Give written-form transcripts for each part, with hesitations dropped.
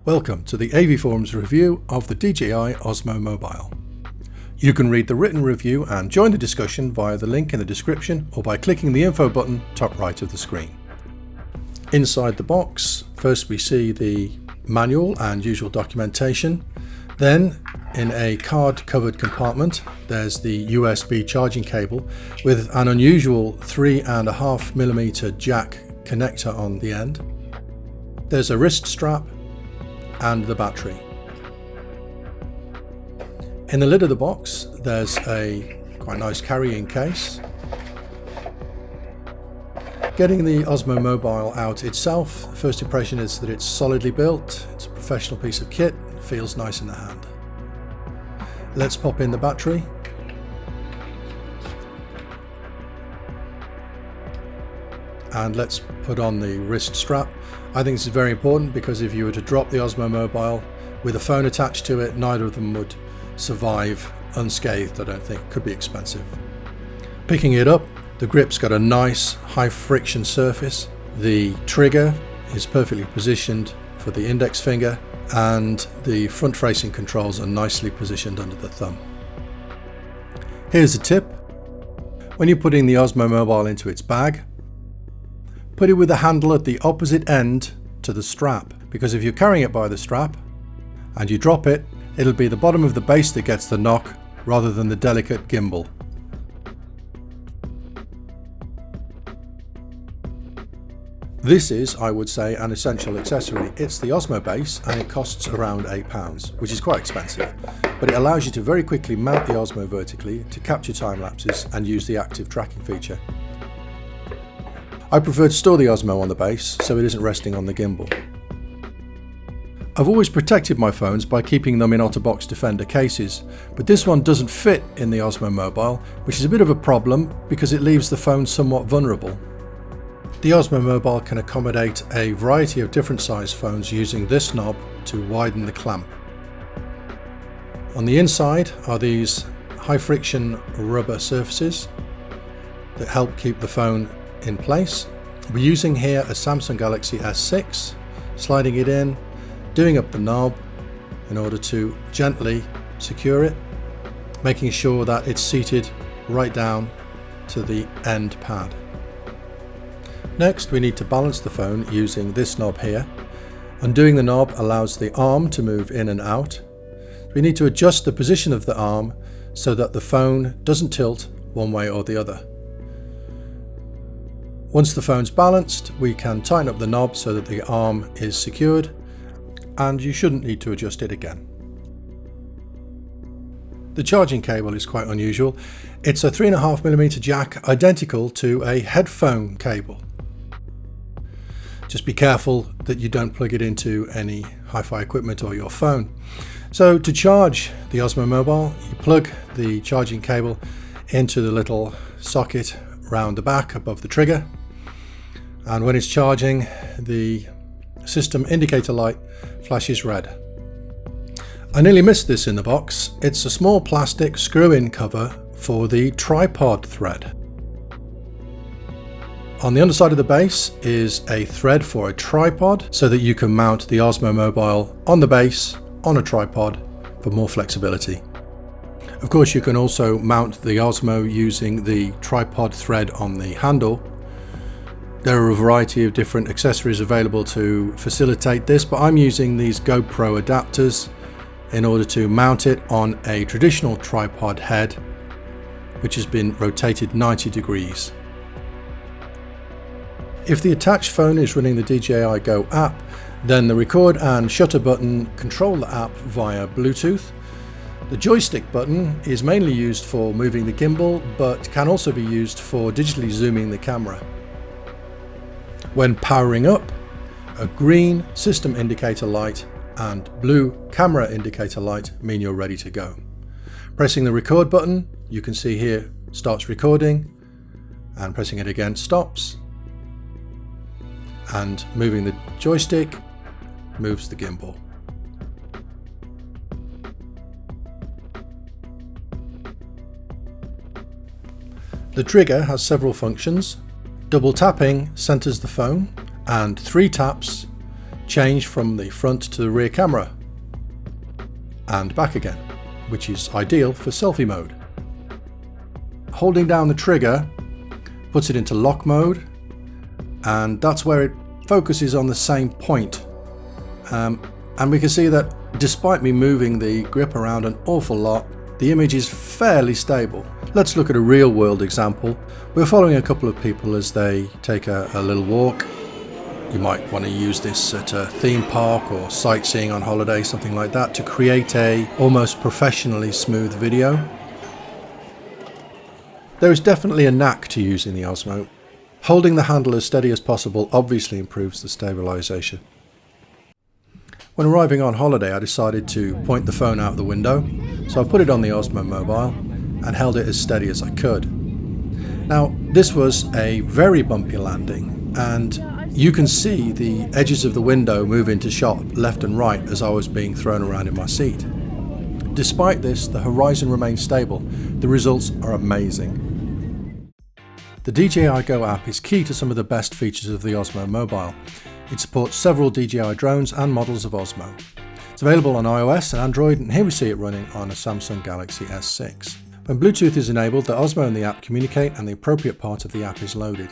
Welcome to the AV Forums review of the DJI Osmo Mobile. You can read the written review and join the discussion via the link in the description or by clicking the info button top right of the screen. Inside the box, first we see the manual and usual documentation. Then, in a card-covered compartment, there's the USB charging cable with an unusual 3.5mm jack connector on the end. There's a wrist strap and the battery. In the lid of the box, there's a quite nice carrying case. Getting the Osmo Mobile out itself, first impression is that it's solidly built, it's a professional piece of kit, feels nice in the hand. Let's pop in the battery. And let's put on the wrist strap. I think this is very important because if you were to drop the Osmo Mobile with a phone attached to it, neither of them would survive unscathed. I don't think. It could be expensive. Picking it up, the grip's got a nice high friction surface. The trigger is perfectly positioned for the index finger and the front facing controls are nicely positioned under the thumb. Here's a tip. When you're putting the Osmo Mobile into its bag, put it with the handle at the opposite end to the strap, because if you're carrying it by the strap and you drop it, it'll be the bottom of the base that gets the knock rather than the delicate gimbal. This is, I would say, an essential accessory. It's the Osmo Base and it costs around £8, which is quite expensive, but it allows you to very quickly mount the Osmo vertically to capture time lapses and use the active tracking feature. I prefer to store the Osmo on the base so it isn't resting on the gimbal. I've always protected my phones by keeping them in OtterBox Defender cases, but this one doesn't fit in the Osmo Mobile, which is a bit of a problem because it leaves the phone somewhat vulnerable. The Osmo Mobile can accommodate a variety of different size phones using this knob to widen the clamp. On the inside are these high friction rubber surfaces that help keep the phone in place. We're using here a Samsung Galaxy S6, sliding it in, doing up the knob in order to gently secure it, making sure that it's seated right down to the end pad. Next, we need to balance the phone using this knob here. Undoing the knob allows the arm to move in and out. We need to adjust the position of the arm so that the phone doesn't tilt one way or the other. Once the phone's balanced, we can tighten up the knob so that the arm is secured, and you shouldn't need to adjust it again. The charging cable is quite unusual. It's a 3.5mm jack identical to a headphone cable. Just be careful that you don't plug it into any hi-fi equipment or your phone. So to charge the Osmo Mobile, you plug the charging cable into the little socket round the back above the trigger. And when it's charging, the system indicator light flashes red. I nearly missed this in the box. It's a small plastic screw-in cover for the tripod thread. On the underside of the base is a thread for a tripod so that you can mount the Osmo Mobile on the base on a tripod for more flexibility. Of course, you can also mount the Osmo using the tripod thread on the handle. There are a variety of different accessories available to facilitate this, but I'm using these GoPro adapters in order to mount it on a traditional tripod head, which has been rotated 90 degrees. If the attached phone is running the DJI Go app, then the record and shutter button control the app via Bluetooth. The joystick button is mainly used for moving the gimbal, but can also be used for digitally zooming the camera. When powering up, a green system indicator light and blue camera indicator light mean you're ready to go. Pressing the record button, you can see here, starts recording, and pressing it again stops. And moving the joystick moves the gimbal. The trigger has several functions. Double tapping centers the phone, and 3 taps change from the front to the rear camera and back again, which is ideal for selfie mode. Holding down the trigger puts it into lock mode, and that's where it focuses on the same point. And we can see that despite me moving the grip around an awful lot, the image is fairly stable. Let's look at a real world example. We're following a couple of people as they take a little walk. You might want to use this at a theme park or sightseeing on holiday, something like that, to create a almost professionally smooth video. There is definitely a knack to using the Osmo. Holding the handle as steady as possible obviously improves the stabilization. When arriving on holiday, I decided to point the phone out the window, so I put it on the Osmo Mobile and held it as steady as I could. Now, this was a very bumpy landing, and you can see the edges of the window move into shot left and right as I was being thrown around in my seat. Despite this, the horizon remains stable. The results are amazing. The DJI Go app is key to some of the best features of the Osmo Mobile. It supports several DJI drones and models of Osmo. It's available on iOS and Android, and here we see it running on a Samsung Galaxy S6. When Bluetooth is enabled, the Osmo and the app communicate and the appropriate part of the app is loaded.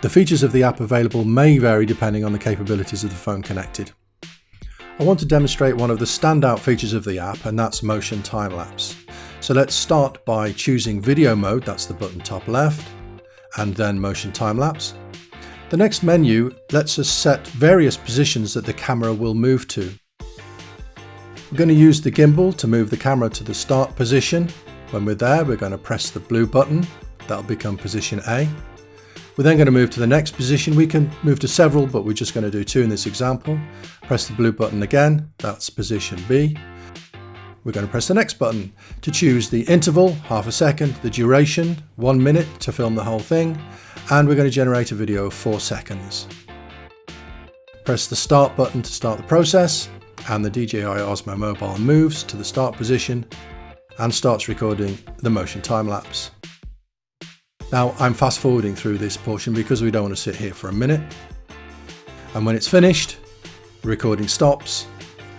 The features of the app available may vary depending on the capabilities of the phone connected. I want to demonstrate one of the standout features of the app, and that's motion time-lapse. So let's start by choosing video mode, that's the button top left, and then motion time-lapse. The next menu lets us set various positions that the camera will move to. We're going to use the gimbal to move the camera to the start position. When we're there, we're going to press the blue button. That'll become position A. We're then going to move to the next position. We can move to several, but we're just going to do 2 in this example. Press the blue button again. That's position B. We're going to press the next button to choose the interval, half a second, the duration, 1 minute to film the whole thing, and we're going to generate a video of 4 seconds. Press the start button to start the process, and the DJI Osmo Mobile moves to the start position and starts recording the motion time lapse. Now I'm fast forwarding through this portion because we don't want to sit here for a minute. And when it's finished, the recording stops,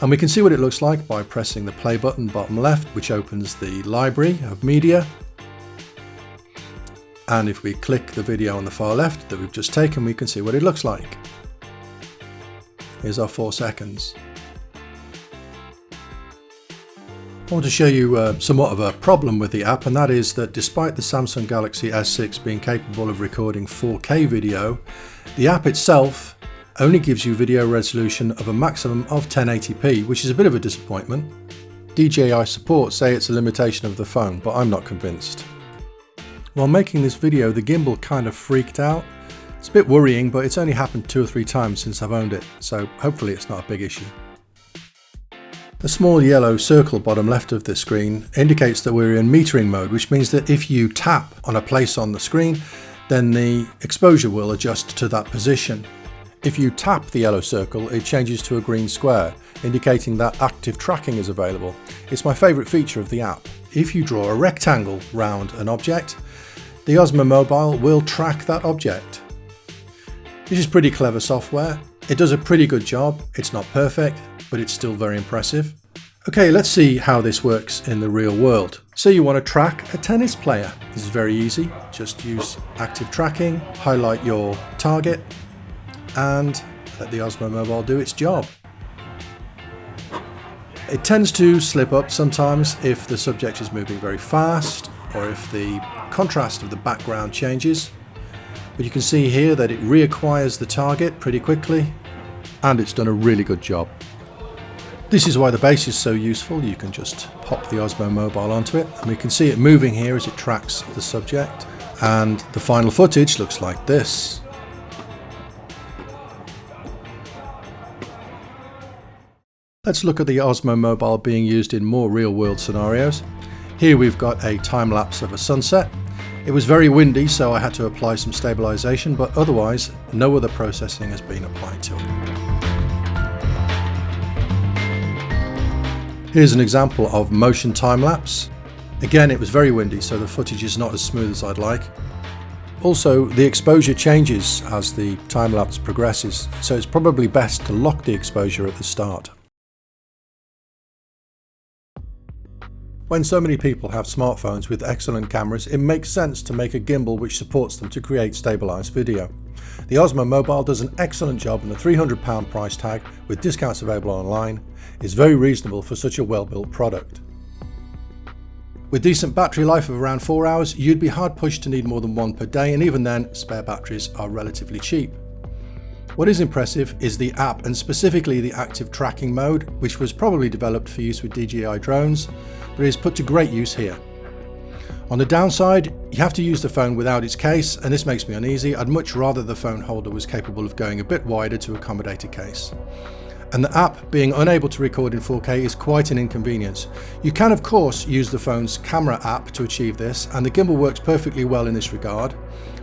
and we can see what it looks like by pressing the play button bottom left, which opens the library of media. And if we click the video on the far left that we've just taken, we can see what it looks like. Here's our 4 seconds. I want to show you somewhat of a problem with the app, and that is that despite the Samsung Galaxy S6 being capable of recording 4K video, the app itself only gives you video resolution of a maximum of 1080p, which is a bit of a disappointment. DJI support say it's a limitation of the phone, but I'm not convinced. While making this video, the gimbal kind of freaked out. It's a bit worrying, but it's only happened 2 or 3 times since I've owned it, so hopefully it's not a big issue. The small yellow circle bottom left of the screen indicates that we're in metering mode, which means that if you tap on a place on the screen, then the exposure will adjust to that position. If you tap the yellow circle, it changes to a green square, indicating that active tracking is available. It's my favourite feature of the app. If you draw a rectangle round an object, the Osmo Mobile will track that object. This is pretty clever software. It does a pretty good job. It's not perfect, but it's still very impressive. Okay, let's see how this works in the real world. So you want to track a tennis player. This is very easy. Just use active tracking, highlight your target, and let the Osmo Mobile do its job. It tends to slip up sometimes if the subject is moving very fast or if the contrast of the background changes. But you can see here that it reacquires the target pretty quickly, and it's done a really good job. This is why the base is so useful. You can just pop the Osmo Mobile onto it, and we can see it moving here as it tracks the subject, and the final footage looks like this. Let's look at the Osmo Mobile being used in more real-world scenarios. Here we've got a time lapse of a sunset. It was very windy, so I had to apply some stabilization, but otherwise no other processing has been applied to it. Here's an example of motion time lapse. Again, it was very windy, so the footage is not as smooth as I'd like. Also, the exposure changes as the time-lapse progresses, so it's probably best to lock the exposure at the start. When so many people have smartphones with excellent cameras, it makes sense to make a gimbal which supports them to create stabilised video. The Osmo Mobile does an excellent job, and the £300 price tag, with discounts available online, is very reasonable for such a well-built product. With decent battery life of around 4 hours, you'd be hard pushed to need more than one per day, and even then, spare batteries are relatively cheap. What is impressive is the app, and specifically the active tracking mode, which was probably developed for use with DJI drones, but is put to great use here. On the downside, you have to use the phone without its case, and this makes me uneasy. I'd much rather the phone holder was capable of going a bit wider to accommodate a case. And the app being unable to record in 4K is quite an inconvenience. You can of course use the phone's camera app to achieve this, and the gimbal works perfectly well in this regard,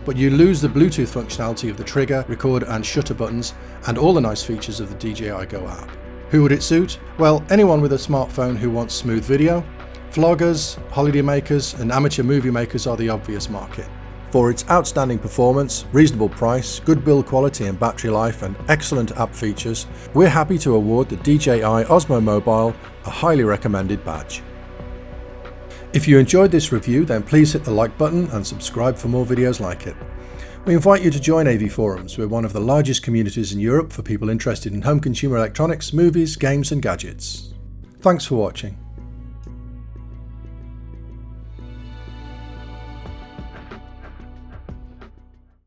but you lose the Bluetooth functionality of the trigger, record and shutter buttons, and all the nice features of the DJI Go app. Who would it suit? Well, anyone with a smartphone who wants smooth video. Vloggers, holiday makers and amateur movie makers are the obvious market. For its outstanding performance, reasonable price, good build quality and battery life, and excellent app features, we're happy to award the DJI Osmo Mobile a highly recommended badge. If you enjoyed this review, then please hit the like button and subscribe for more videos like it. We invite you to join AV Forums. We're one of the largest communities in Europe for people interested in home consumer electronics, movies, games and gadgets. Thanks for watching.